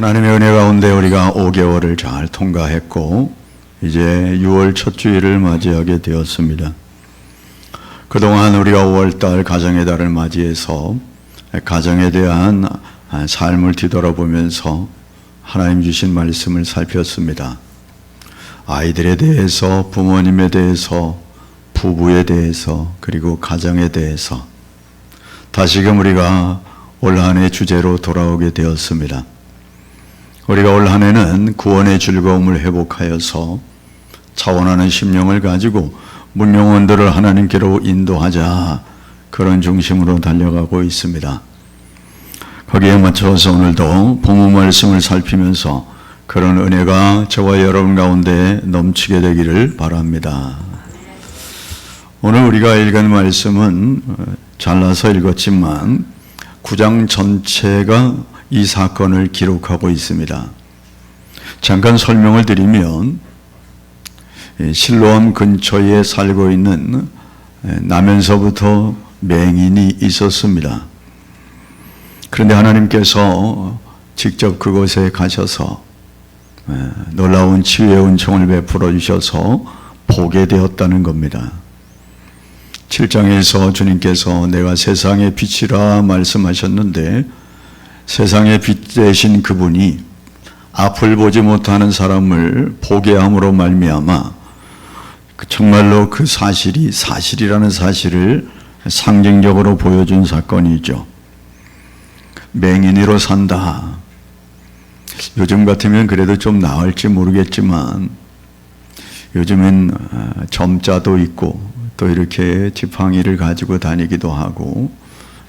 하나님의 은혜 가운데 우리가 5개월을 잘 통과했고 이제 6월 첫 주일을 맞이하게 되었습니다. 그동안 우리가 5월달 가정의 달을 맞이해서 가정에 대한 삶을 뒤돌아보면서 하나님 주신 말씀을 살폈습니다. 아이들에 대해서, 부모님에 대해서, 부부에 대해서, 그리고 가정에 대해서 다시금 우리가 올 한 해 주제로 돌아오게 되었습니다. 우리가 올 한 해는 구원의 즐거움을 회복하여서 차원하는 심령을 가지고 문영혼들을 하나님께로 인도하자, 그런 중심으로 달려가고 있습니다. 거기에 맞춰서 오늘도 본문 말씀을 살피면서 그런 은혜가 저와 여러분 가운데 넘치게 되기를 바랍니다. 오늘 우리가 읽은 말씀은 잘라서 읽었지만 9장 전체가 이 사건을 기록하고 있습니다. 잠깐 설명을 드리면 실로암 근처에 살고 있는 나면서부터 맹인이 있었습니다. 그런데 하나님께서 직접 그곳에 가셔서 놀라운 치유의 은총을 베풀어 주셔서 보게 되었다는 겁니다. 7장에서 주님께서 내가 세상의 빛이라 말씀하셨는데, 세상의 빛 되신 그분이 앞을 보지 못하는 사람을 보게 함으로 말미암아 정말로 그 사실이 사실이라는 사실을 상징적으로 보여준 사건이죠. 맹인으로 산다. 요즘 같으면 그래도 좀 나을지 모르겠지만 요즘은 점자도 있고 또 이렇게 지팡이를 가지고 다니기도 하고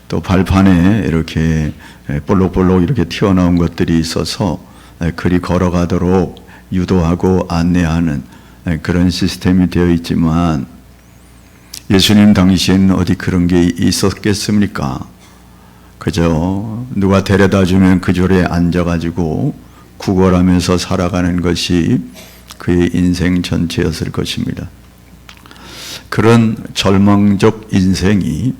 또 발판에 이렇게 볼록볼록 이렇게 튀어나온 것들이 있어서 그리 걸어가도록 유도하고 안내하는 그런 시스템이 되어 있지만, 예수님 당시에는 어디 그런 게 있었겠습니까? 그저 누가 데려다 주면 그 절에 앉아가지고 구걸하면서 살아가는 것이 그의 인생 전체였을 것입니다. 그런 절망적 인생이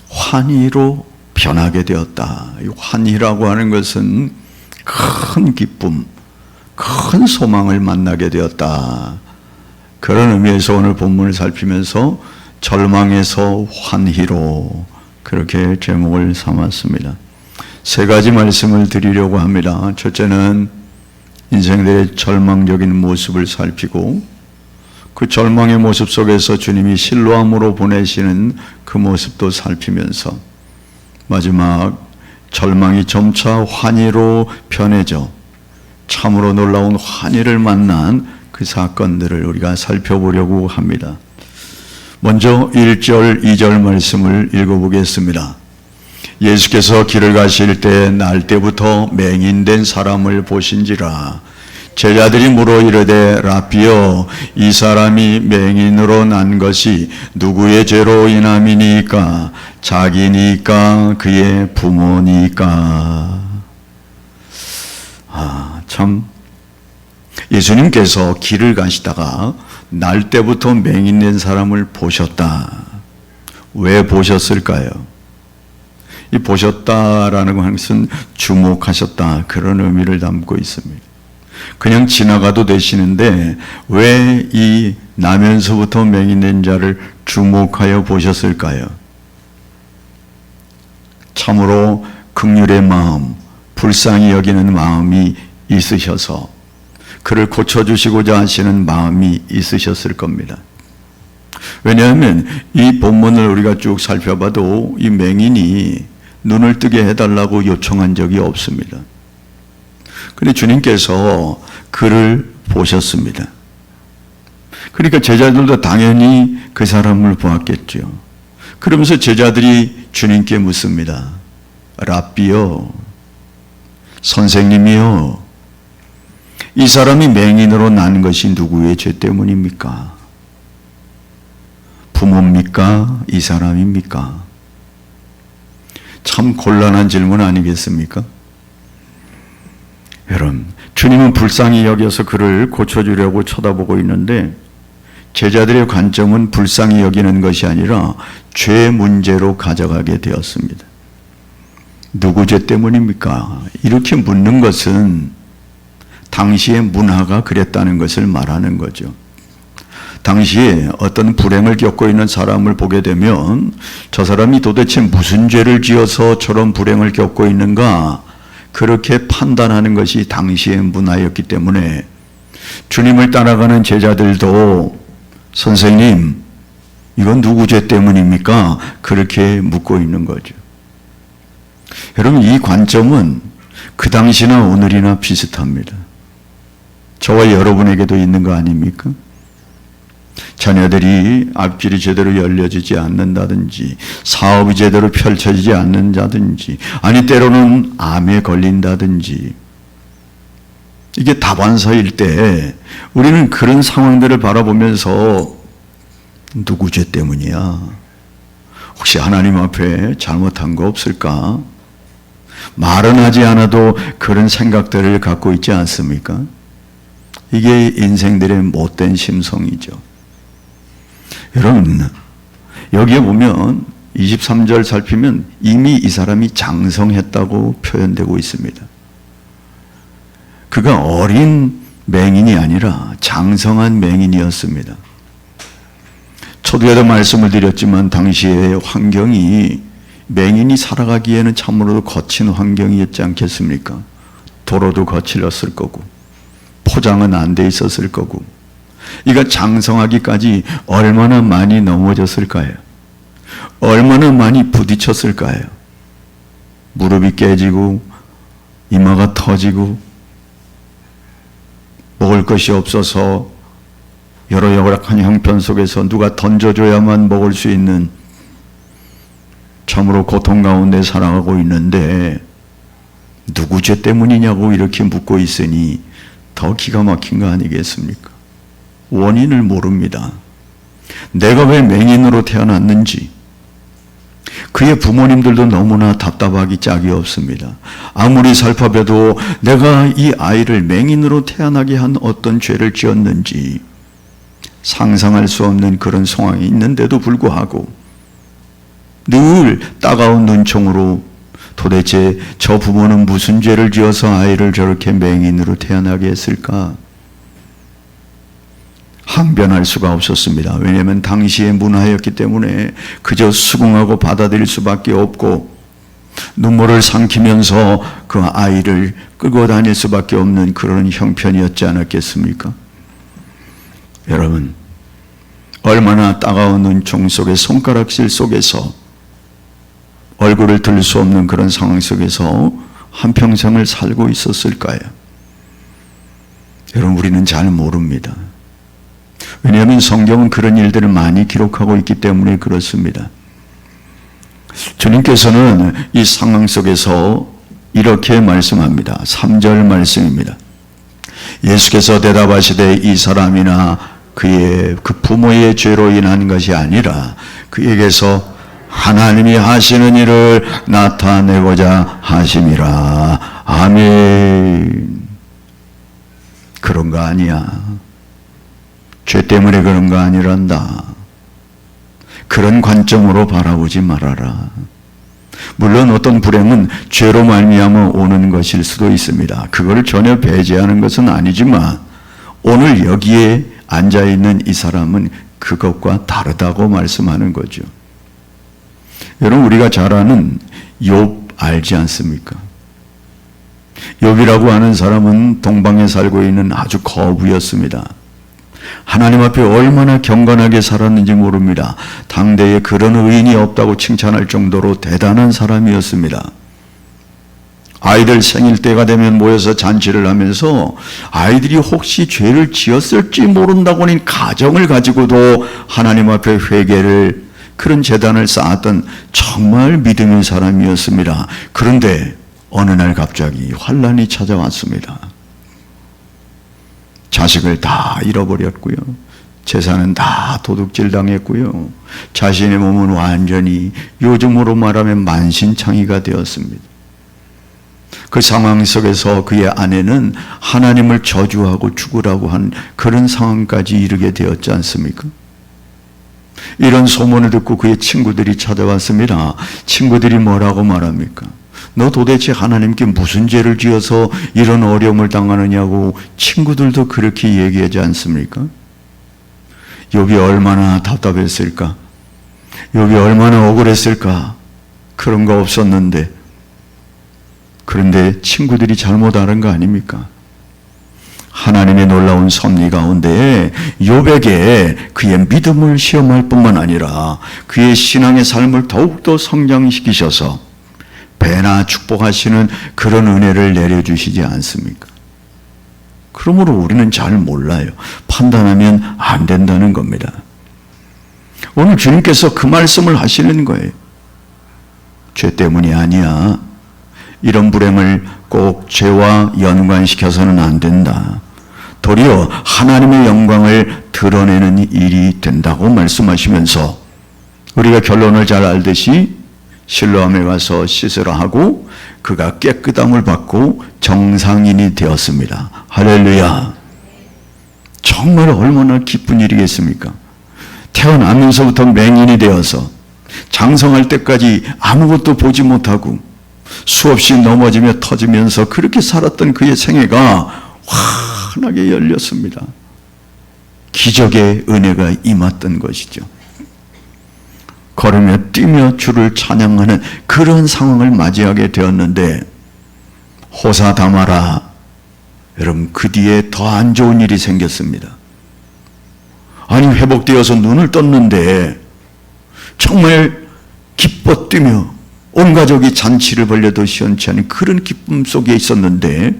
환희로 변하게 되었다. 이 환희라고 하는 것은 큰 기쁨, 큰 소망을 만나게 되었다. 그런 의미에서 오늘 본문을 살피면서 절망에서 환희로, 그렇게 제목을 삼았습니다. 세 가지 말씀을 드리려고 합니다. 첫째는 인생들의 절망적인 모습을 살피고, 그 절망의 모습 속에서 주님이 실로암으로 보내시는 그 모습도 살피면서, 마지막 절망이 점차 환희로 변해져 참으로 놀라운 환희를 만난 그 사건들을 우리가 살펴보려고 합니다. 먼저 1절, 2절 말씀을 읽어보겠습니다. 예수께서 길을 가실 때 날 때부터 맹인된 사람을 보신지라. 제자들이 물어 이르되 라삐여, 이 사람이 맹인으로 난 것이 누구의 죄로 인함이니까? 자기니까 그의 부모니까? 참, 예수님께서 길을 가시다가 날 때부터 맹인된 사람을 보셨다. 왜 보셨을까요? 이 보셨다라는 것은 주목하셨다, 그런 의미를 담고 있습니다. 그냥 지나가도 되시는데 왜 이 나면서부터 맹인된 자를 주목하여 보셨을까요? 참으로 긍휼의 마음, 불쌍히 여기는 마음이 있으셔서, 그를 고쳐주시고자 하시는 마음이 있으셨을 겁니다. 왜냐하면 이 본문을 우리가 쭉 살펴봐도 이 맹인이 눈을 뜨게 해달라고 요청한 적이 없습니다. 그런데 주님께서 그를 보셨습니다. 그러니까 제자들도 당연히 그 사람을 보았겠죠. 그러면서 제자들이 주님께 묻습니다. 라삐여, 선생님이여, 이 사람이 맹인으로 난 것이 누구의 죄 때문입니까? 부모입니까? 이 사람입니까? 참 곤란한 질문 아니겠습니까? 여러분, 주님은 불쌍히 여겨서 그를 고쳐주려고 쳐다보고 있는데, 제자들의 관점은 불쌍히 여기는 것이 아니라 죄 문제로 가져가게 되었습니다. 누구 죄 때문입니까? 이렇게 묻는 것은 당시의 문화가 그랬다는 것을 말하는 거죠. 당시에 어떤 불행을 겪고 있는 사람을 보게 되면 저 사람이 도대체 무슨 죄를 지어서 저런 불행을 겪고 있는가, 그렇게 판단하는 것이 당시의 문화였기 때문에 주님을 따라가는 제자들도 선생님, 이건 누구 죄 때문입니까? 그렇게 묻고 있는 거죠. 여러분, 이 관점은 그 당시나 오늘이나 비슷합니다. 저와 여러분에게도 있는 거 아닙니까? 자녀들이 앞길이 제대로 열려지지 않는다든지, 사업이 제대로 펼쳐지지 않는다든지, 아니 때로는 암에 걸린다든지, 이게 다반사일 때 우리는 그런 상황들을 바라보면서 누구 죄 때문이야? 혹시 하나님 앞에 잘못한 거 없을까? 말은 하지 않아도 그런 생각들을 갖고 있지 않습니까? 이게 인생들의 못된 심성이죠. 여러분, 여기에 보면 23절 살피면 이미 이 사람이 장성했다고 표현되고 있습니다. 그가 어린 맹인이 아니라 장성한 맹인이었습니다. 초두에도 말씀을 드렸지만 당시의 환경이 맹인이 살아가기에는 참으로 거친 환경이었지 않겠습니까? 도로도 거칠었을 거고 포장은 안 돼 있었을 거고, 이가 장성하기까지 얼마나 많이 넘어졌을까요? 얼마나 많이 부딪혔을까요? 무릎이 깨지고 이마가 터지고 먹을 것이 없어서 여러 열악한 형편 속에서 누가 던져줘야만 먹을 수 있는 참으로 고통 가운데 살아가고 있는데 누구 죄 때문이냐고 이렇게 묻고 있으니 더 기가 막힌 거 아니겠습니까? 원인을 모릅니다. 내가 왜 맹인으로 태어났는지, 그의 부모님들도 너무나 답답하기 짝이 없습니다. 아무리 살펴봐도 내가 이 아이를 맹인으로 태어나게 한 어떤 죄를 지었는지 상상할 수 없는 그런 상황이 있는데도 불구하고 늘 따가운 눈총으로 도대체 저 부모는 무슨 죄를 지어서 아이를 저렇게 맹인으로 태어나게 했을까? 항변할 수가 없었습니다. 왜냐하면 당시의 문화였기 때문에 그저 수긍하고 받아들일 수밖에 없고 눈물을 삼키면서 그 아이를 끌고 다닐 수밖에 없는 그런 형편이었지 않았겠습니까? 여러분, 얼마나 따가운 눈총 속에 손가락질 속에서 얼굴을 들 수 없는 그런 상황 속에서 한평생을 살고 있었을까요? 여러분, 우리는 잘 모릅니다. 왜냐하면 성경은 그런 일들을 많이 기록하고 있기 때문에 그렇습니다. 주님께서는 이 상황 속에서 이렇게 말씀합니다. 3절 말씀입니다. 예수께서 대답하시되 이 사람이나 그 부모의 죄로 인한 것이 아니라 그에게서 하나님이 하시는 일을 나타내고자 하심이라. 아멘. 그런 거 아니야. 죄 때문에 그런 거 아니란다. 그런 관점으로 바라보지 말아라. 물론 어떤 불행은 죄로 말미암아 오는 것일 수도 있습니다. 그걸 전혀 배제하는 것은 아니지만 오늘 여기에 앉아있는 이 사람은 그것과 다르다고 말씀하는 거죠. 여러분, 우리가 잘 아는 욥 알지 않습니까? 욥이라고 하는 사람은 동방에 살고 있는 아주 거부였습니다. 하나님 앞에 얼마나 경건하게 살았는지 모릅니다. 당대에 그런 의인이 없다고 칭찬할 정도로 대단한 사람이었습니다. 아이들 생일 때가 되면 모여서 잔치를 하면서 아이들이 혹시 죄를 지었을지 모른다고는 가정을 가지고도 하나님 앞에 회개를, 그런 재단을 쌓았던 정말 믿음의 사람이었습니다. 그런데 어느 날 갑자기 환난이 찾아왔습니다. 자식을 다 잃어버렸고요. 재산은 다 도둑질 당했고요. 자신의 몸은 완전히 요즘으로 말하면 만신창이가 되었습니다. 그 상황 속에서 그의 아내는 하나님을 저주하고 죽으라고 한 그런 상황까지 이르게 되었지 않습니까? 이런 소문을 듣고 그의 친구들이 찾아왔습니다. 친구들이 뭐라고 말합니까? 너 도대체 하나님께 무슨 죄를 지어서 이런 어려움을 당하느냐고 친구들도 그렇게 얘기하지 않습니까? 욥이 얼마나 답답했을까? 욥이 얼마나 억울했을까? 그런 거 없었는데, 그런데 친구들이 잘못 알은 거 아닙니까? 하나님의 놀라운 섭리 가운데 욥에게 그의 믿음을 시험할 뿐만 아니라 그의 신앙의 삶을 더욱더 성장시키셔서 배나 축복하시는 그런 은혜를 내려주시지 않습니까? 그러므로 우리는 잘 몰라요. 판단하면 안 된다는 겁니다. 오늘 주님께서 그 말씀을 하시는 거예요. 죄 때문이 아니야. 이런 불행을 꼭 죄와 연관시켜서는 안 된다. 도리어 하나님의 영광을 드러내는 일이 된다고 말씀하시면서 우리가 결론을 잘 알듯이 실로암에 가서 씻으라 하고 그가 깨끗함을 받고 정상인이 되었습니다. 할렐루야. 정말 얼마나 기쁜 일이겠습니까? 태어나면서부터 맹인이 되어서 장성할 때까지 아무것도 보지 못하고 수없이 넘어지며 터지면서 그렇게 살았던 그의 생애가 환하게 열렸습니다. 기적의 은혜가 임했던 것이죠. 걸으며 뛰며 주를 찬양하는 그런 상황을 맞이하게 되었는데 호사다마라, 여러분 그 뒤에 더 안 좋은 일이 생겼습니다. 아니 회복되어서 눈을 떴는데 정말 기뻐 뛰며 온 가족이 잔치를 벌려도 시원치 않은 그런 기쁨 속에 있었는데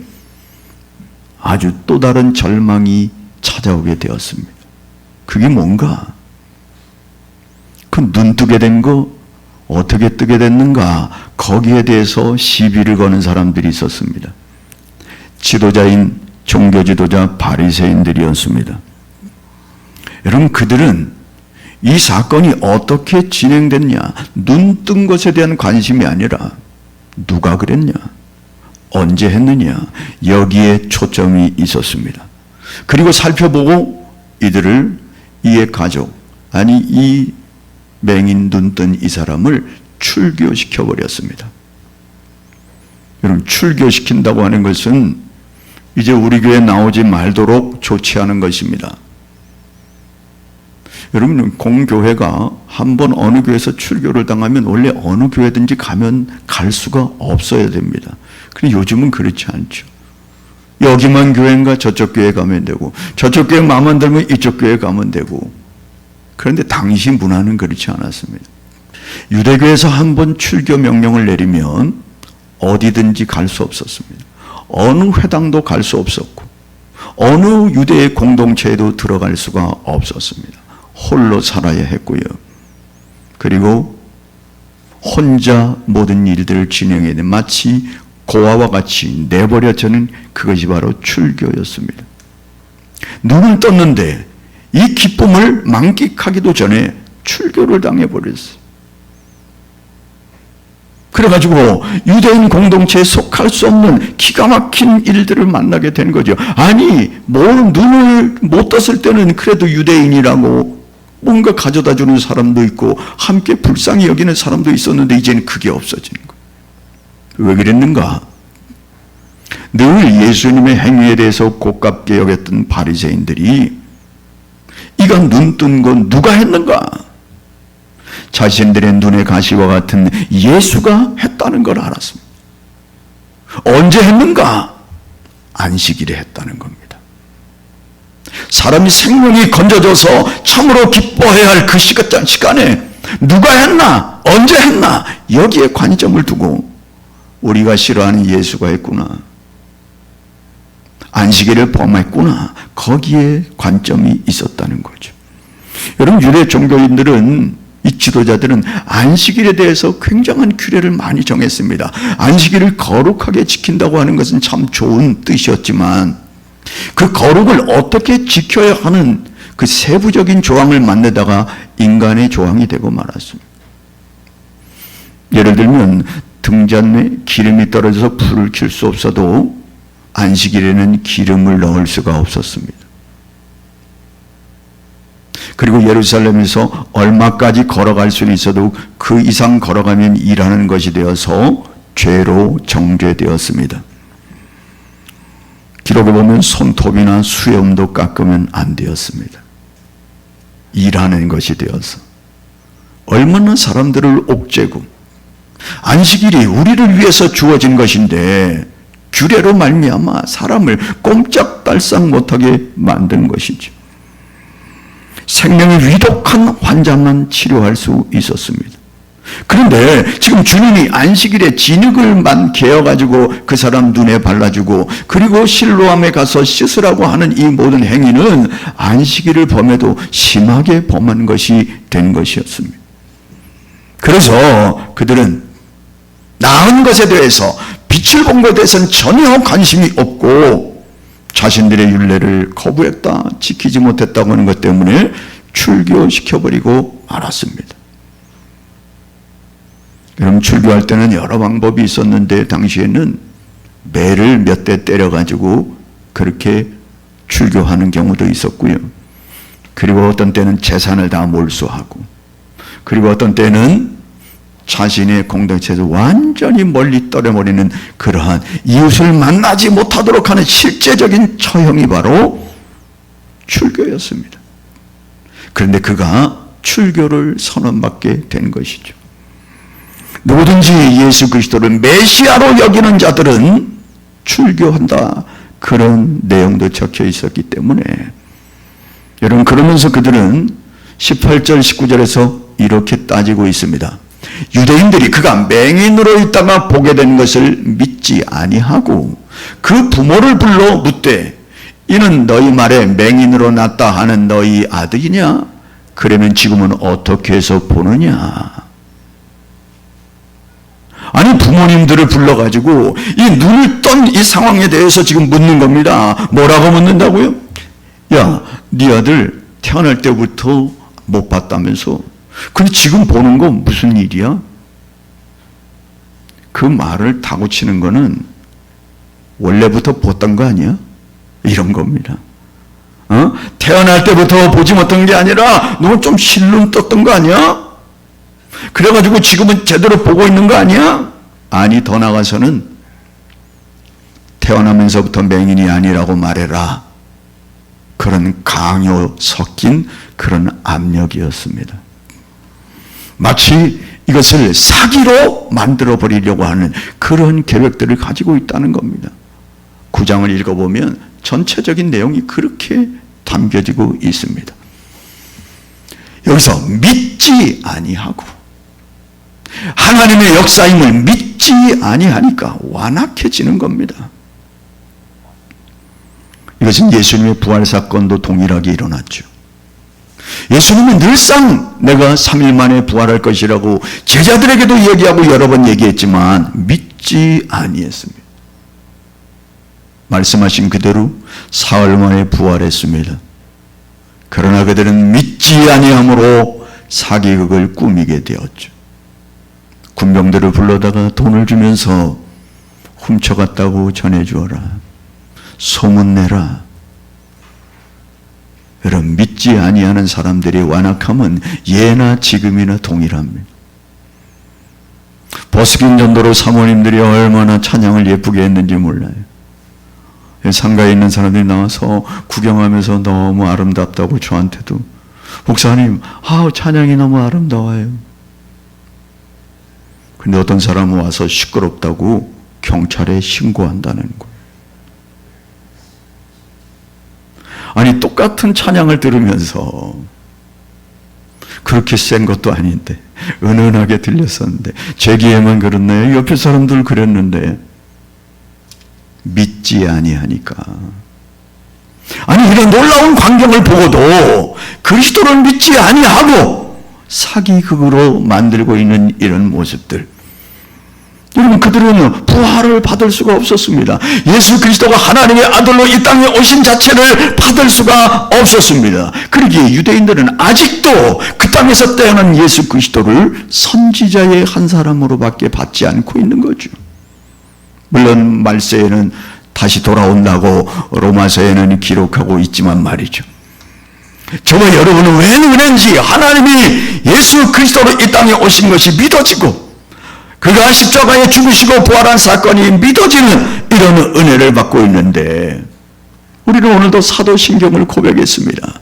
아주 또 다른 절망이 찾아오게 되었습니다. 그게 뭔가? 그 눈 뜨게 된 거 어떻게 뜨게 됐는가? 거기에 대해서 시비를 거는 사람들이 있었습니다. 지도자인 종교 지도자 바리새인들이었습니다. 여러분 그들은 이 사건이 어떻게 진행됐냐, 눈 뜬 것에 대한 관심이 아니라 누가 그랬냐, 언제 했느냐, 여기에 초점이 있었습니다. 그리고 살펴보고 이들을, 이의 가족, 아니 이 맹인 눈 뜬 이 사람을 출교시켜 버렸습니다. 여러분 출교시킨다고 하는 것은 이제 우리 교회에 나오지 말도록 조치하는 것입니다. 여러분 공교회가 한번 어느 교회에서 출교를 당하면 원래 어느 교회든지 갈 수가 없어야 됩니다. 그런데 요즘은 그렇지 않죠. 여기만 교회인가 저쪽 교회 가면 되고 저쪽 교회 마음에 들면 이쪽 교회 가면 되고. 그런데 당시 문화는 그렇지 않았습니다. 유대교에서 한번 출교 명령을 내리면 어디든지 갈 수 없었습니다. 어느 회당도 갈 수 없었고 어느 유대의 공동체에도 들어갈 수가 없었습니다. 홀로 살아야 했고요. 그리고 혼자 모든 일들을 진행해야 돼. 마치 고아와 같이 내버려져는 그것이 바로 출교였습니다. 눈을 떴는데 이 기쁨을 만끽하기도 전에 출교를 당해버렸어요. 그래가지고 유대인 공동체에 속할 수 없는 기가 막힌 일들을 만나게 된 거죠. 아니 눈을 못 떴을 때는 그래도 유대인이라고 뭔가 가져다 주는 사람도 있고 함께 불쌍히 여기는 사람도 있었는데 이제는 그게 없어지는 거예요. 왜 그랬는가? 늘 예수님의 행위에 대해서 고깝게 여겼던 바리새인들이 이가 눈 뜬 건 누가 했는가? 자신들의 눈의 가시와 같은 예수가 했다는 걸 알았습니다. 언제 했는가? 안식일에 했다는 겁니다. 사람이 생명이 건져져서 참으로 기뻐해야 할 그 시간에 누가 했나? 언제 했나? 여기에 관점을 두고 우리가 싫어하는 예수가 했구나, 안식일을 범했구나, 거기에 관점이 있었다는 거죠. 여러분 유대 종교인들은, 이 지도자들은 안식일에 대해서 굉장한 규례를 많이 정했습니다. 안식일을 거룩하게 지킨다고 하는 것은 참 좋은 뜻이었지만 그 거룩을 어떻게 지켜야 하는 그 세부적인 조항을 만들다가 인간의 조항이 되고 말았습니다. 예를 들면 등잔에 기름이 떨어져서 불을 켤 수 없어도 안식일에는 기름을 넣을 수가 없었습니다. 그리고 예루살렘에서 얼마까지 걸어갈 수는 있어도 그 이상 걸어가면 일하는 것이 되어서 죄로 정죄되었습니다. 기록에 보면 손톱이나 수염도 깎으면 안 되었습니다. 일하는 것이 되어서 얼마나 사람들을 옥죄고, 안식일이 우리를 위해서 주어진 것인데 규례로 말미암아 사람을 꼼짝달싹 못하게 만든 것이죠. 생명이 위독한 환자만 치료할 수 있었습니다. 그런데 지금 주님이 안식일에 진흙을만 개어가지고 그 사람 눈에 발라주고, 그리고 실로암에 가서 씻으라고 하는 이 모든 행위는 안식일을 범해도 심하게 범한 것이 된 것이었습니다. 그래서 그들은 나은 것에 대해서, 빛을 본 것에 대해서는 전혀 관심이 없고 자신들의 율례를 거부했다, 지키지 못했다고 하는 것 때문에 출교시켜버리고 말았습니다. 여러분, 출교할 때는 여러 방법이 있었는데 당시에는 매를 몇 대 때려가지고 그렇게 출교하는 경우도 있었고요. 그리고 어떤 때는 재산을 다 몰수하고, 그리고 어떤 때는 자신의 공동체에서 완전히 멀리 떨어버리는 그러한, 이웃을 만나지 못하도록 하는 실제적인 처형이 바로 출교였습니다. 그런데 그가 출교를 선언받게 된 것이죠. 누구든지 예수 그리스도를 메시아로 여기는 자들은 출교한다, 그런 내용도 적혀 있었기 때문에, 여러분, 그러면서 그들은 18절 19절에서 이렇게 따지고 있습니다. 유대인들이 그가 맹인으로 있다가 보게 된 것을 믿지 아니하고 그 부모를 불러 묻되, 이는 너희 말에 맹인으로 났다 하는 너희 아들이냐? 그러면 지금은 어떻게 해서 보느냐? 아니, 부모님들을 불러가지고 이 눈을 떤 이 상황에 대해서 지금 묻는 겁니다. 뭐라고 묻는다고요? 야, 네 아들 태어날 때부터 못 봤다면서, 근데 지금 보는 건 무슨 일이야? 그 말을 타고 치는 거는 원래부터 봤던 거 아니야? 이런 겁니다. 태어날 때부터 보지 못한 게 아니라 너 좀 실눈 떴던 거 아니야? 그래가지고 지금은 제대로 보고 있는 거 아니야? 아니, 더 나가서는 태어나면서부터 맹인이 아니라고 말해라, 그런 강요 섞인 그런 압력이었습니다. 마치 이것을 사기로 만들어 버리려고 하는 그런 계획들을 가지고 있다는 겁니다. 9장을 읽어보면 전체적인 내용이 그렇게 담겨지고 있습니다. 여기서 믿지 아니하고, 하나님의 역사임을 믿지 아니하니까 완악해지는 겁니다. 이것은 예수님의 부활 사건도 동일하게 일어났죠. 예수님은 늘상 내가 3일 만에 부활할 것이라고 제자들에게도 얘기하고 여러 번 얘기했지만 믿지 아니했습니다. 말씀하신 그대로 사흘 만에 부활했습니다. 그러나 그들은 믿지 아니함으로 사기극을 꾸미게 되었죠. 군병들을 불러다가 돈을 주면서 훔쳐갔다고 전해주어라, 소문내라. 여러분, 믿지 아니하는 사람들의 완악함은 예나 지금이나 동일합니다. 버스킹 전도로 사모님들이 얼마나 찬양을 예쁘게 했는지 몰라요. 상가에 있는 사람들이 나와서 구경하면서 너무 아름답다고 저한테도, 목사님, 찬양이 너무 아름다워요. 근데 어떤 사람은 와서 시끄럽다고 경찰에 신고한다는 거예요. 아니, 똑같은 찬양을 들으면서 그렇게 센 것도 아닌데, 은은하게 들렸었는데, 제 귀에만 그렇나요? 옆에 사람들 그랬는데 믿지 아니하니까. 아니, 이런 놀라운 광경을 보고도 그리스도를 믿지 아니하고 사기극으로 만들고 있는 이런 모습들, 여러분, 그들은 부활을 받을 수가 없었습니다. 예수 그리스도가 하나님의 아들로 이 땅에 오신 자체를 받을 수가 없었습니다. 그러기에 유대인들은 아직도 그 땅에서 태어난 예수 그리스도를 선지자의 한 사람으로밖에 받지 않고 있는 거죠. 물론 말세에는 다시 돌아온다고 로마서에는 기록하고 있지만 말이죠. 저와 여러분은 왜 은혜인지, 하나님이 예수 그리스도로 이 땅에 오신 것이 믿어지고, 그가 십자가에 죽으시고 부활한 사건이 믿어지는 이런 은혜를 받고 있는데, 우리는 오늘도 사도신경을 고백했습니다.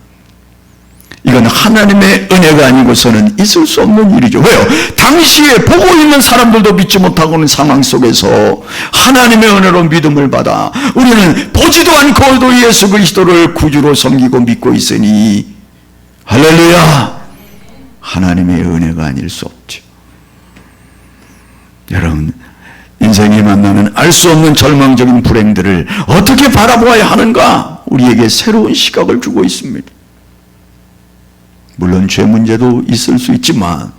이건 하나님의 은혜가 아니고서는 있을 수 없는 일이죠. 왜요? 당시에 보고 있는 사람들도 믿지 못하고 있는 상황 속에서 하나님의 은혜로 믿음을 받아 우리는 보지도 않고도 예수 그리스도를 구주로 섬기고 믿고 있으니, 할렐루야! 하나님의 은혜가 아닐 수 없죠. 여러분, 인생이 만나는 알 수 없는 절망적인 불행들을 어떻게 바라보아야 하는가? 우리에게 새로운 시각을 주고 있습니다. 물론 죄 문제도 있을 수 있지만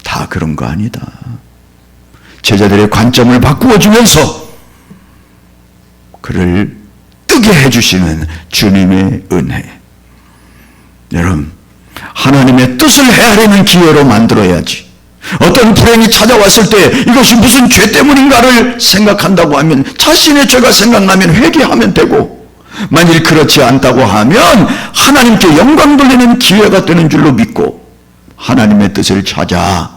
다 그런 거 아니다. 제자들의 관점을 바꾸어 주면서 그를 뜨게 해주시는 주님의 은혜. 여러분, 하나님의 뜻을 헤아리는 기회로 만들어야지. 어떤 불행이 찾아왔을 때 이것이 무슨 죄 때문인가를 생각한다고 하면 자신의 죄가 생각나면 회개하면 되고, 만일 그렇지 않다고 하면 하나님께 영광 돌리는 기회가 되는 줄로 믿고 하나님의 뜻을 찾아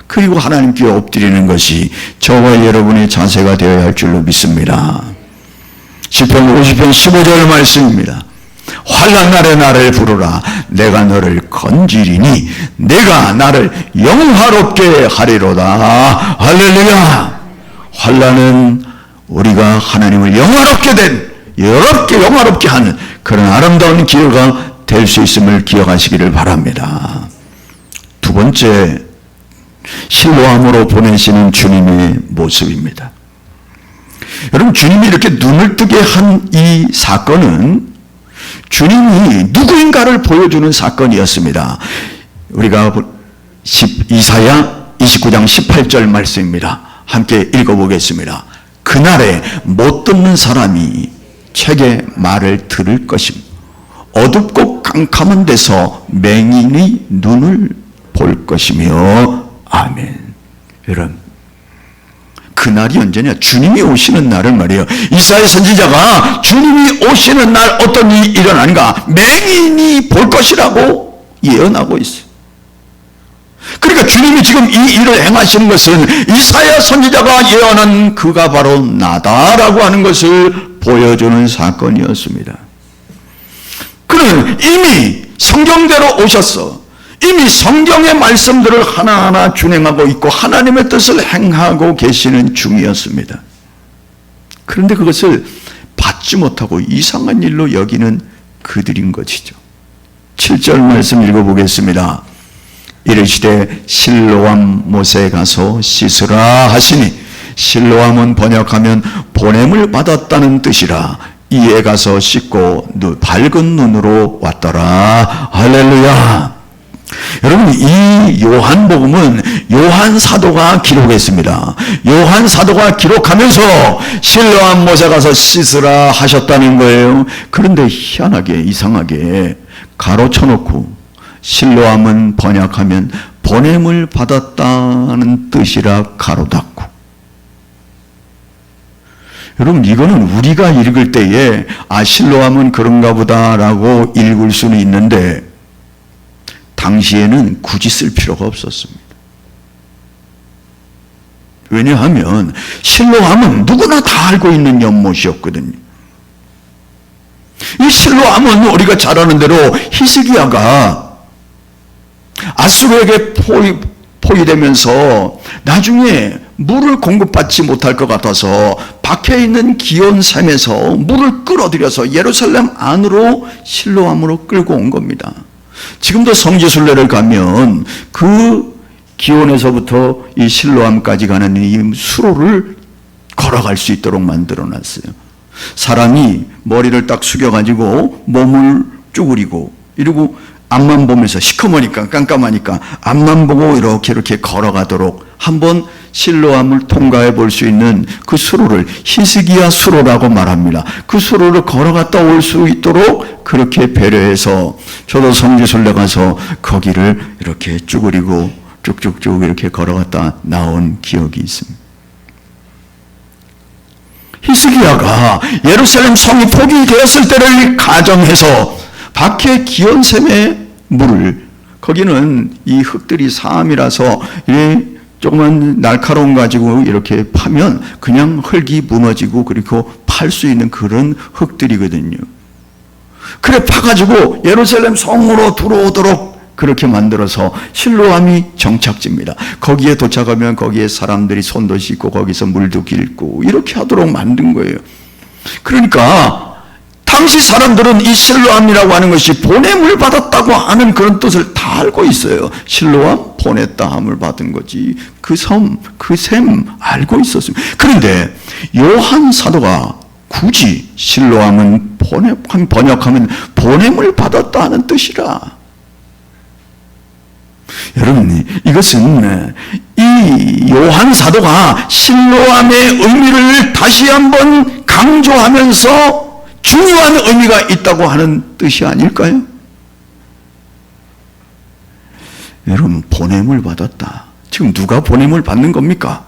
그리고 하나님께 엎드리는 것이 저와 여러분의 자세가 되어야 할 줄로 믿습니다. 시편 50편 15절 말씀입니다. 환난 날에 나를 부르라. 내가 너를 건지리니 내가 나를 영화롭게 하리로다. 할렐루야. 환난은 우리가 하나님을 영화롭게 하는 그런 아름다운 기회가 될 수 있음을 기억하시기를 바랍니다. 두 번째, 실로암으로 보내시는 주님의 모습입니다. 여러분, 주님이 이렇게 눈을 뜨게 한 이 사건은 주님이 누구인가를 보여주는 사건이었습니다. 우리가 이사야 29장 18절 말씀입니다. 함께 읽어보겠습니다. 그날에 못 듣는 사람이 책의 말을 들을 것임. 어둡고 깜깜한 데서 맹인의 눈을 볼 것이며. 아멘. 여러분, 그날이 언제냐? 주님이 오시는 날을 말이에요. 이사야 선지자가 주님이 오시는 날 어떤 일이 일어나는가? 맹인이 볼 것이라고 예언하고 있어요. 그러니까 주님이 지금 이 일을 행하시는 것은 이사야 선지자가 예언한 그가 바로 나다라고 하는 것을 보여주는 사건이었습니다. 그는 이미 성경대로 오셨어. 이미 성경의 말씀들을 하나하나 준행하고 있고 하나님의 뜻을 행하고 계시는 중이었습니다. 그런데 그것을 받지 못하고 이상한 일로 여기는 그들인 것이죠. 7절 말씀 읽어보겠습니다. 이르시되 실로암 못에 가서 씻으라 하시니, 실로암은 번역하면 보냄을 받았다는 뜻이라. 이에 가서 씻고 밝은 눈으로 왔더라. 할렐루야. 여러분, 이 요한복음은 요한 사도가 기록했습니다. 요한 사도가 기록하면서 실로암 못에 가서 씻으라 하셨다는 거예요. 그런데 희한하게, 이상하게 가로쳐놓고 실로암은 번역하면 보냄을 받았다는 뜻이라 가로 닫고. 여러분, 이거는 우리가 읽을 때에 실로암은 그런가 보다라고 읽을 수는 있는데 당시에는 굳이 쓸 필요가 없었습니다. 왜냐하면 실로암은 누구나 다 알고 있는 연못이었거든요. 이 실로암은 우리가 잘 아는 대로 히스기야가 아수르에게 포위되면서 나중에 물을 공급받지 못할 것 같아서 밖에 있는 기온샘에서 물을 끌어들여서 예루살렘 안으로 실로암으로 끌고 온 겁니다. 지금도 성지순례를 가면 그 기온에서부터 이 실로암까지 가는 이 수로를 걸어갈 수 있도록 만들어놨어요. 사람이 머리를 딱 숙여가지고 몸을 쭈그리고 이러고 앞만 보면서 시커머니까 깜깜하니까 앞만 보고 이렇게 걸어가도록 한번 실로암을 통과해 볼 수 있는 그 수로를 히스기야 수로라고 말합니다. 그 수로를 걸어갔다 올 수 있도록 그렇게 배려해서 저도 성지순례 가서 거기를 이렇게 쭈그리고 쭉쭉쭉 이렇게 걸어갔다 나온 기억이 있습니다. 히스기야가 예루살렘 성이 포기되었을 때를 가정해서 밖에 기온샘의 물을, 거기는 이 흙들이 사암이라서 조그만 날카로운 가지고 이렇게 파면 그냥 흙이 무너지고 그리고 팔 수 있는 그런 흙들이거든요. 그래 파가지고 예루살렘 성으로 들어오도록 그렇게 만들어서 실로암이 정착지입니다. 거기에 도착하면 거기에 사람들이 손도 씻고 거기서 물도 길고 이렇게 하도록 만든 거예요. 그러니까 당시 사람들은 이 실로암이라고 하는 것이 보냄을 받았다고 하는 그런 뜻을 다 알고 있어요. 실로암 보냈다함을 받은 거지. 그 셈 알고 있었습니다. 그런데 요한 사도가 굳이 실로암은 번역하면 보냄을 받았다 하는 뜻이라. 여러분, 이것은 이 요한 사도가 실로암의 의미를 다시 한번 강조하면서 중요한 의미가 있다고 하는 뜻이 아닐까요? 여러분, 보냄을 받았다. 지금 누가 보냄을 받는 겁니까?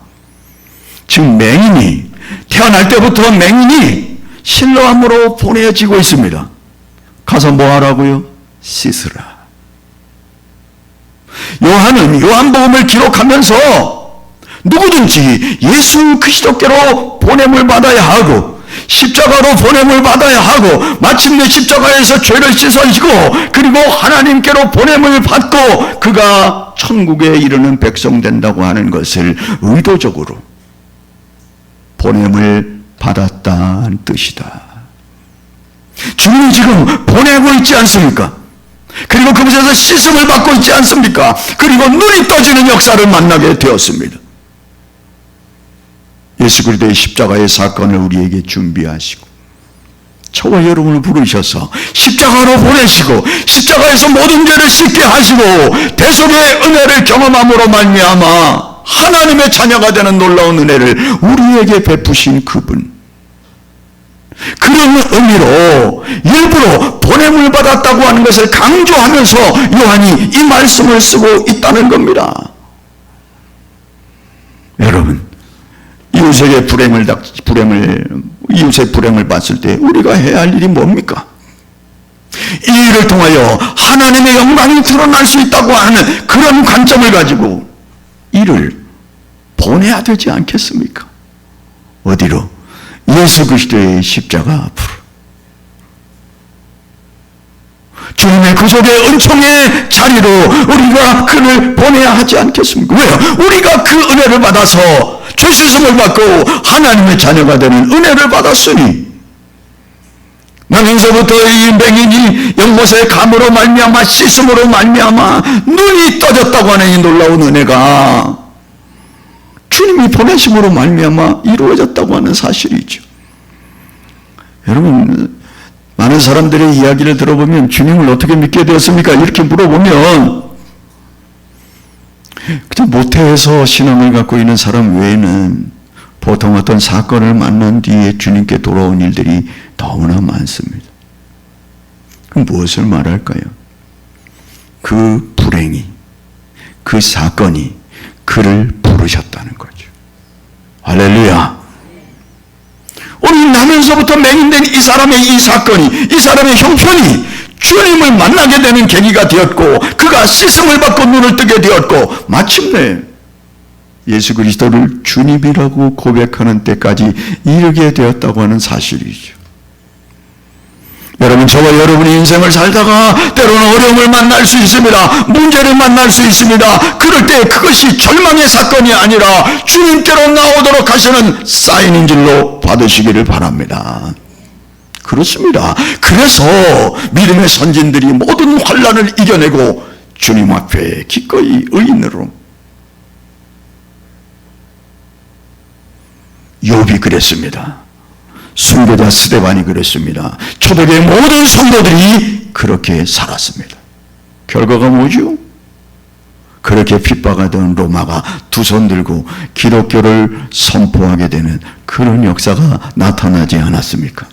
지금 맹인이, 태어날 때부터 맹인이 실로암으로 보내지고 있습니다. 가서 뭐 하라고요? 씻으라. 요한은 요한복음을 기록하면서 누구든지 예수 그리스도께로 보냄을 받아야 하고 십자가로 보냄을 받아야 하고 마침내 십자가에서 죄를 씻어지고 그리고 하나님께로 보냄을 받고 그가 천국에 이르는 백성 된다고 하는 것을 의도적으로 보냄을 받았다는 뜻이다. 주님이 지금 보내고 있지 않습니까? 그리고 그곳에서 씻음을 받고 있지 않습니까? 그리고 눈이 떠지는 역사를 만나게 되었습니다. 예수 그리스도의 십자가의 사건을 우리에게 준비하시고 저와 여러분을 부르셔서 십자가로 보내시고 십자가에서 모든 죄를 씻게 하시고 대속의 은혜를 경험함으로 말미암아 하나님의 자녀가 되는 놀라운 은혜를 우리에게 베푸신 그분, 그런 의미로 일부러 보냄을 받았다고 하는 것을 강조하면서 요한이 이 말씀을 쓰고 있다는 겁니다. 여러분, 이웃의 불행을 봤을 때 우리가 해야 할 일이 뭡니까? 이 일을 통하여 하나님의 영광이 드러날 수 있다고 하는 그런 관점을 가지고 이를 보내야 되지 않겠습니까? 어디로? 예수 그리스도의 십자가 앞으로. 주님의 구속의 은총의 자리로 우리가 그를 보내야 하지 않겠습니까? 왜요? 우리가 그 은혜를 받아서 죄 씻음을 받고 하나님의 자녀가 되는 은혜를 받았으니 나면서부터 이 맹인이 연못의 감으로 말미암아 씻음으로 말미암아 눈이 떠졌다고 하는 이 놀라운 은혜가 주님이 보내심으로 말미암아 이루어졌다고 하는 사실이죠. 여러분, 많은 사람들의 이야기를 들어보면 주님을 어떻게 믿게 되었습니까? 이렇게 물어보면 그냥 모태에서 신앙을 갖고 있는 사람 외에는 보통 어떤 사건을 만난 뒤에 주님께 돌아온 일들이 너무나 많습니다. 그럼 무엇을 말할까요? 그 불행이, 그 사건이 그를 부르셨다는 거죠. 할렐루야. 오늘 나면서부터 맹인된 이 사람의 이 사건이, 이 사람의 형편이 주님을 만나게 되는 계기가 되었고 그가 씻음을 받고 눈을 뜨게 되었고 마침내 예수 그리스도를 주님이라고 고백하는 때까지 이르게 되었다고 하는 사실이죠. 여러분, 저와 여러분의 인생을 살다가 때로는 어려움을 만날 수 있습니다. 문제를 만날 수 있습니다. 그럴 때 그것이 절망의 사건이 아니라 주님께로 나오도록 하시는 사인인 줄로 받으시기를 바랍니다. 그렇습니다. 그래서 믿음의 선진들이 모든 환난을 이겨내고 주님 앞에 기꺼이 의인으로, 욥이 그랬습니다. 순교자 스데반이 그랬습니다. 초대교회 모든 성도들이 그렇게 살았습니다. 결과가 뭐죠? 그렇게 핍박하던 로마가 두 손 들고 기독교를 선포하게 되는 그런 역사가 나타나지 않았습니까?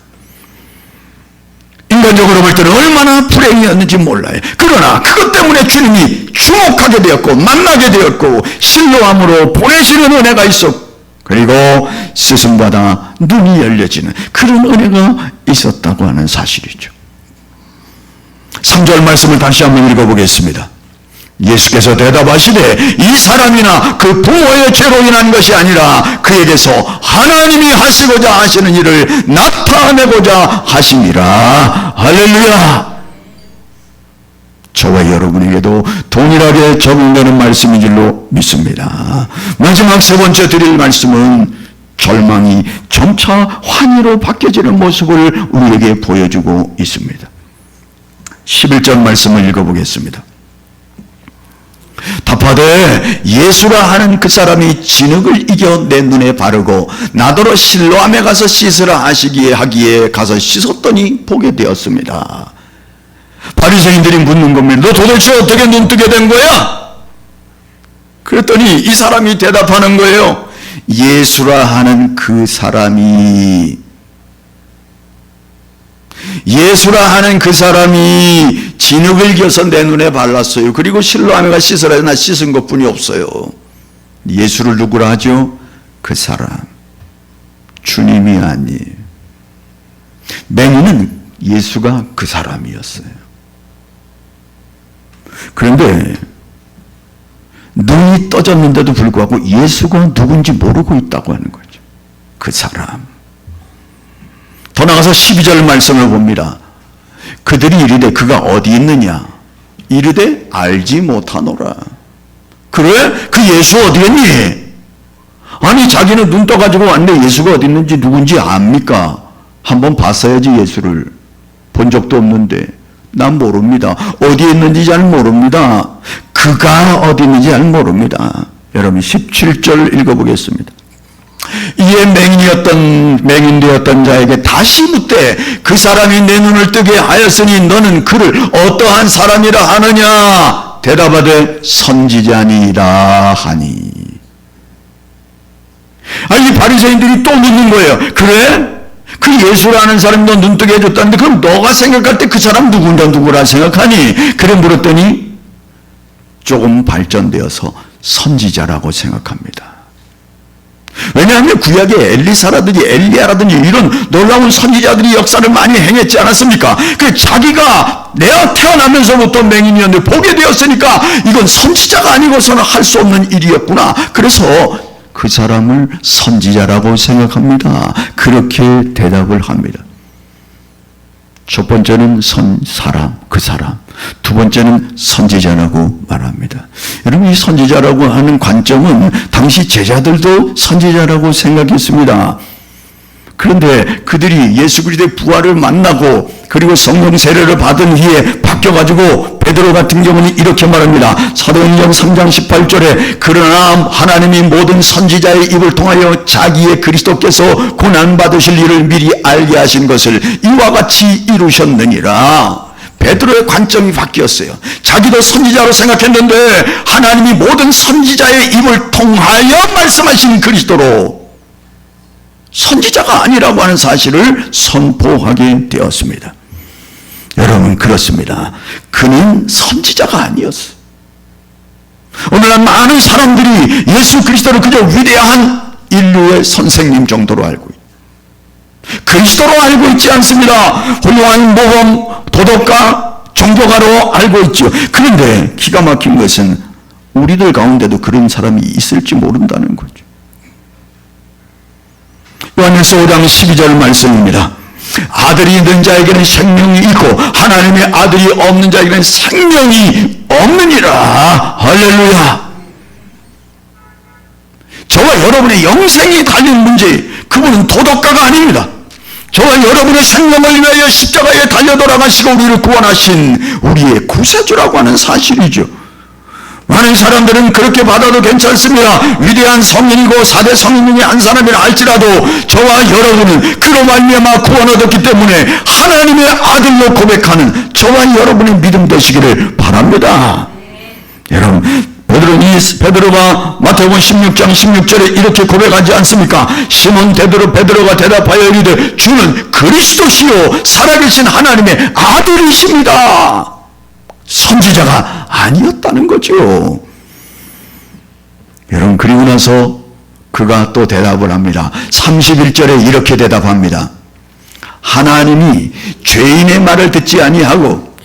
인간적으로 볼 때는 얼마나 불행이었는지 몰라요. 그러나 그것 때문에 주님이 주목하게 되었고 만나게 되었고 실로암으로 보내시는 은혜가 있었고 그리고 스승받아 눈이 열려지는 그런 은혜가 있었다고 하는 사실이죠. 3절 말씀을 다시 한번 읽어보겠습니다. 예수께서 대답하시되 이 사람이나 그 부모의 죄로 인한 것이 아니라 그에게서 하나님이 하시고자 하시는 일을 나타내고자 하심이라. 할렐루야. 저와 여러분에게도 동일하게 적용되는 말씀인 줄로 믿습니다. 마지막 세 번째 드릴 말씀은 절망이 점차 환희로 바뀌어지는 모습을 우리에게 보여주고 있습니다. 11절 말씀을 읽어보겠습니다. 답하되 예수라 하는 그 사람이 진흙을 이겨 내 눈에 바르고 나더러 실로암에 가서 씻으라 하기에 가서 씻었더니 보게 되었습니다. 바리새인들이 묻는 겁니다. 너 도대체 어떻게 눈뜨게 된 거야? 그랬더니 이 사람이 대답하는 거예요. 예수라 하는 그 사람이 진흙을 겨서 내 눈에 발랐어요. 그리고 실로암에 가 씻으라 나 씻은 것뿐이 없어요. 예수를 누구라 하죠? 그 사람. 주님이 아니에요. 맹인은 예수가 그 사람이었어요. 그런데 눈이 떠졌는데도 불구하고 예수가 누군지 모르고 있다고 하는 거죠. 그 사람. 더 나가서 12절 말씀을 봅니다. 그들이 이르되 그가 어디 있느냐? 이르되 알지 못하노라. 그래? 그 예수 어디 있니? 아니 자기는 눈 떠가지고 왔는데 예수가 어디 있는지 누군지 압니까? 한번 봤어야지. 예수를 본 적도 없는데. 난 모릅니다. 어디에 있는지 잘 모릅니다. 그가 어디 있는지 잘 모릅니다. 여러분 17절 읽어보겠습니다. 이에 맹인 되었던 자에게 다시 묻되 그 사람이 내 눈을 뜨게 하였으니 너는 그를 어떠한 사람이라 하느냐? 대답하되 선지자니라 하니. 이 바리새인들이 또 묻는 거예요. 그래? 그 예수라는 사람이 너 눈뜨게 해줬다는데 그럼 너가 생각할 때 그 사람 누구라 생각하니? 그래 물었더니 조금 발전되어서 선지자라고 생각합니다. 왜냐하면 구약에 엘리사라든지 엘리야라든지 이런 놀라운 선지자들이 역사를 많이 행했지 않았습니까? 그 자기가 내가 태어나면서부터 맹인이었는데 보게 되었으니까 이건 선지자가 아니고서는 할 수 없는 일이었구나. 그래서 그 사람을 선지자라고 생각합니다. 그렇게 대답을 합니다. 첫 번째는 그 사람. 두 번째는 선지자라고 말합니다. 여러분 이 선지자라고 하는 관점은 당시 제자들도 선지자라고 생각했습니다. 그런데 그들이 예수 그리스도의 부활을 만나고 그리고 성령 세례를 받은 후에 바뀌어가지고 베드로 같은 경우는 이렇게 말합니다. 사도행전 3장 18절에 그러나 하나님이 모든 선지자의 입을 통하여 자기의 그리스도께서 고난받으실 일을 미리 알게 하신 것을 이와 같이 이루셨느니라. 베드로의 관점이 바뀌었어요. 자기도 선지자로 생각했는데 하나님이 모든 선지자의 입을 통하여 말씀하신 그리스도로 선지자가 아니라고 하는 사실을 선포하게 되었습니다. 여러분 그렇습니다. 그는 선지자가 아니었어요. 오늘날 많은 사람들이 예수 그리스도를 그저 위대한 인류의 선생님 정도로 알고 있어요. 그리스도로 알고 있지 않습니다. 훌륭한 모범, 도덕가, 종교가로 알고 있죠. 그런데 기가 막힌 것은 우리들 가운데도 그런 사람이 있을지 모른다는 거죠. 요한일서 5장 12절 말씀입니다. 아들이 있는 자에게는 생명이 있고 하나님의 아들이 없는 자에게는 생명이 없느니라. 할렐루야. 저와 여러분의 영생이 달린 문제, 그분은 도덕가가 아닙니다. 저와 여러분의 생명을 위하여 십자가에 달려 돌아가시고 우리를 구원하신 우리의 구세주라고 하는 사실이죠. 많은 사람들은 그렇게 받아도 괜찮습니다. 위대한 성인이고 4대 성인 중에 한 사람이라 할지라도 저와 여러분은 그로 말미암아 구원 얻었기 때문에 하나님의 아들로 고백하는 저와 여러분의 믿음 되시기를 바랍니다. 여러분 베드로가 마태복음 16장 16절에 이렇게 고백하지 않습니까? 시몬 베드로가 대답하여 이르되 주는 그리스도시요 살아계신 하나님의 아들이십니다. 선지자가 아니었다는 거죠. 여러분 그리고 나서 그가 또 대답을 합니다. 31절에 이렇게 대답합니다. 하나님이 죄인의 말을 듣지 아니하고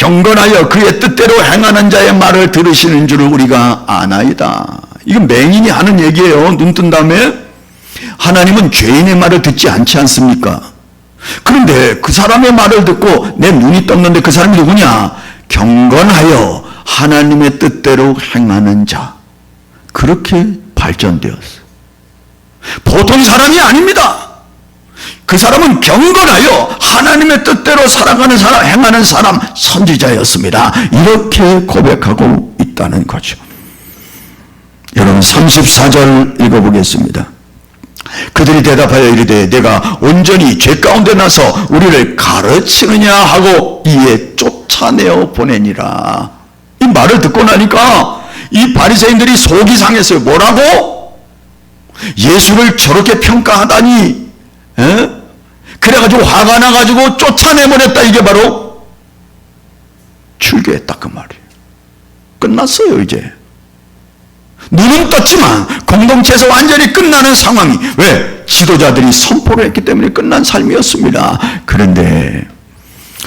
경건하여 그의 뜻대로 행하는 자의 말을 들으시는 줄을 우리가 아나이다. 이건 맹인이 하는 얘기예요. 눈 뜬 다음에 하나님은 죄인의 말을 듣지 않지 않습니까? 그런데 그 사람의 말을 듣고 내 눈이 떴는데 그 사람이 누구냐? 경건하여 하나님의 뜻대로 행하는 자. 그렇게 발전되었어요. 보통 사람이 아닙니다. 그 사람은 경건하여 하나님의 뜻대로 살아가는 사람, 행하는 사람, 선지자였습니다. 이렇게 고백하고 있다는 거죠. 여러분 34절 읽어보겠습니다. 그들이 대답하여 이르되 내가 온전히 죄 가운데 나서 우리를 가르치느냐 하고 이에 쫓아내어 보내니라. 이 말을 듣고 나니까 이 바리새인들이 속이 상했어요. 뭐라고? 예수를 저렇게 평가하다니, 그래가지고 화가 나가지고 쫓아내버렸다. 이게 바로 출교했다 그 말이에요. 끝났어요. 이제 눈은 떴지만 공동체에서 완전히 끝나는 상황이, 왜? 지도자들이 선포를 했기 때문에 끝난 삶이었습니다. 그런데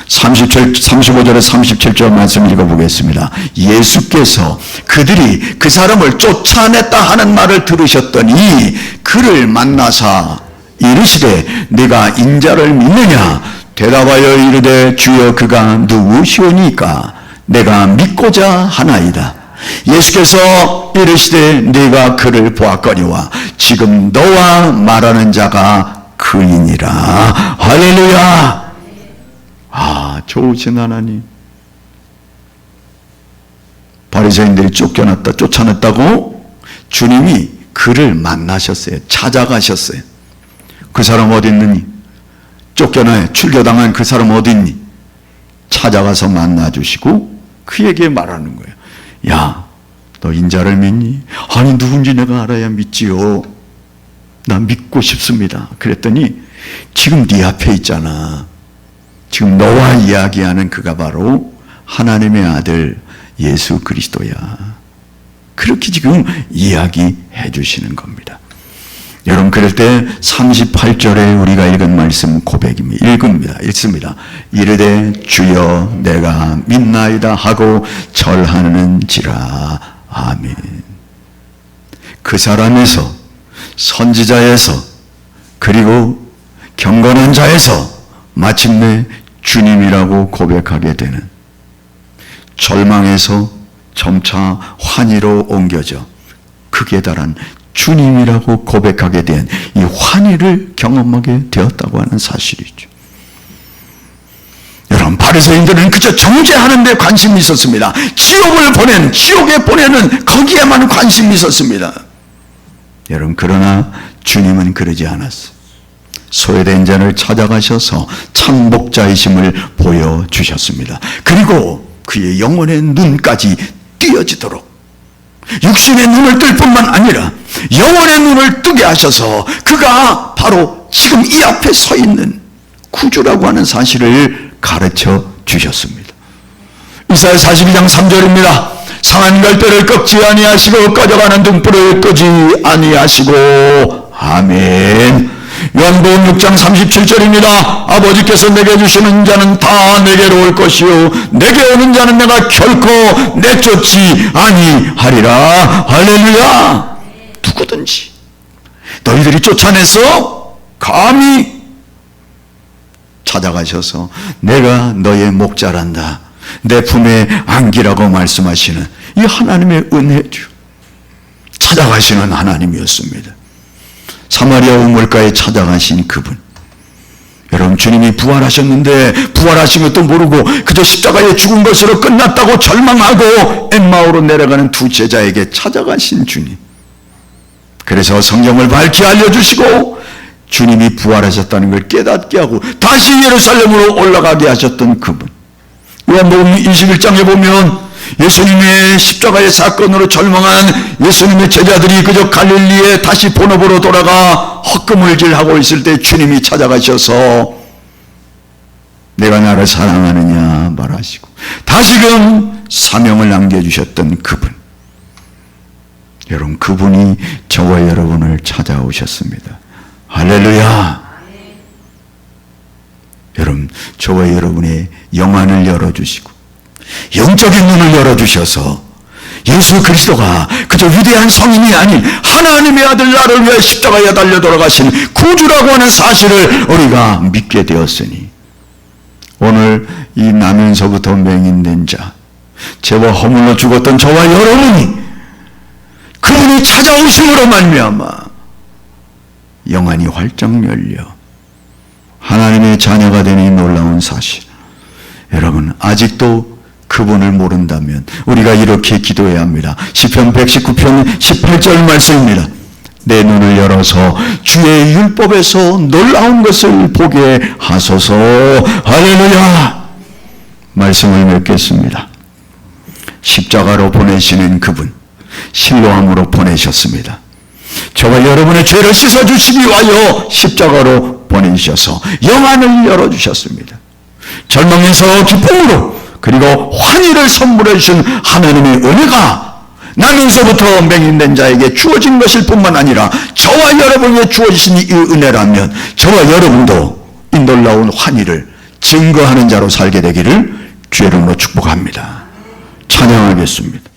35절에 37절 말씀 읽어보겠습니다. 예수께서 그들이 그 사람을 쫓아냈다 하는 말을 들으셨더니 그를 만나사 이르시되 네가 인자를 믿느냐? 대답하여 이르되 주여 그가 누구시오니까? 내가 믿고자 하나이다. 예수께서 이르시되 네가 그를 보았거니와 지금 너와 말하는 자가 그이니라. 할렐루야. 좋으신 하나님. 바리새인들이 쫓아냈다고 주님이 그를 만나셨어요. 찾아가셨어요. 그 사람 어디 있느니? 쫓겨나 출교당한 그 사람 어디 있니? 찾아가서 만나주시고 그에게 말하는 거예요. 야, 너 인자를 믿니? 아니 누군지 내가 알아야 믿지요. 나 믿고 싶습니다. 그랬더니 지금 네 앞에 있잖아. 지금 너와 이야기하는 그가 바로 하나님의 아들 예수 그리스도야. 그렇게 지금 이야기해 주시는 겁니다. 여러분, 그럴 때 38절에 우리가 읽은 말씀 고백입니다. 읽습니다. 이르되 주여 내가 믿나이다 하고 절하는지라. 아멘. 그 사람에서, 선지자에서, 그리고 경건한 자에서 마침내 주님이라고 고백하게 되는, 절망에서 점차 환희로 옮겨져 극에 달한 주님이라고 고백하게 된 이 환희를 경험하게 되었다고 하는 사실이죠. 여러분, 바리새인들은 그저 정죄하는 데 관심이 있었습니다. 지옥에 보내는 거기에만 관심이 있었습니다. 여러분, 그러나 주님은 그러지 않았어요. 소외된 자를 찾아가셔서 참복자이심을 보여주셨습니다. 그리고 그의 영혼의 눈까지 띄어지도록 육신의 눈을 뜰 뿐만 아니라 영혼의 눈을 뜨게 하셔서 그가 바로 지금 이 앞에 서 있는 구주라고 하는 사실을 가르쳐 주셨습니다. 이사야 42장 3절입니다. 상한 갈대를 꺾지 아니하시고 꺼져가는 등불을 끄지 아니하시고. 아멘. 요한복음 6장 37절입니다. 아버지께서 내게 주시는 자는 다 내게로 올 것이요 내게 오는 자는 내가 결코 내쫓지 아니하리라. 할렐루야. 누구든지 너희들이 쫓아내서 감히 찾아가셔서 내가 너의 목자란다, 내 품에 안기라고 말씀하시는 이 하나님의 은혜죠. 찾아가시는 하나님이었습니다. 사마리아 우물가에 찾아가신 그분. 여러분, 주님이 부활하셨는데 부활하신 것도 모르고 그저 십자가에 죽은 것으로 끝났다고 절망하고 엠마오로 내려가는 두 제자에게 찾아가신 주님. 그래서 성경을 밝히 알려주시고 주님이 부활하셨다는 걸 깨닫게 하고 다시 예루살렘으로 올라가게 하셨던 그분. 요한복음 21장에 보면 예수님의 십자가의 사건으로 절망한 예수님의 제자들이 그저 갈릴리에 다시 본업으로 돌아가 헛금을질하고 있을 때 주님이 찾아가셔서 내가 나를 사랑하느냐 말하시고 다시금 사명을 남겨주셨던 그분. 여러분, 그분이 저와 여러분을 찾아오셨습니다. 할렐루야. 여러분, 저와 여러분의 영안을 열어주시고 영적인 눈을 열어주셔서 예수 그리스도가 그저 위대한 성인이 아닌 하나님의 아들 나를 위해 십자가에 달려 돌아가신 구주라고 하는 사실을 우리가 믿게 되었으니 오늘 이 나면서부터 맹인된 자, 죄와 허물로 죽었던 저와 여러분이 그분이 찾아오심으로 말미암아 영안이 활짝 열려 하나님의 자녀가 되는 이 놀라운 사실, 여러분 아직도 그분을 모른다면 우리가 이렇게 기도해야 합니다. 시편 119편 18절 말씀입니다. 내 눈을 열어서 주의 율법에서 놀라운 것을 보게 하소서. 할렐루야. 말씀을 맺겠습니다. 십자가로 보내시는 그분, 실로암으로 보내셨습니다. 저와 여러분의 죄를 씻어주시기 위하여 십자가로 보내주셔서 영안을 열어주셨습니다. 절망에서 기쁨으로, 그리고 환희를 선물해 주신 하나님의 은혜가 나면서부터 맹인된 자에게 주어진 것일 뿐만 아니라 저와 여러분에게 주어지신 이 은혜라면 저와 여러분도 이 놀라운 환희를 증거하는 자로 살게 되기를 주의 이름으로 축복합니다. 찬양하겠습니다.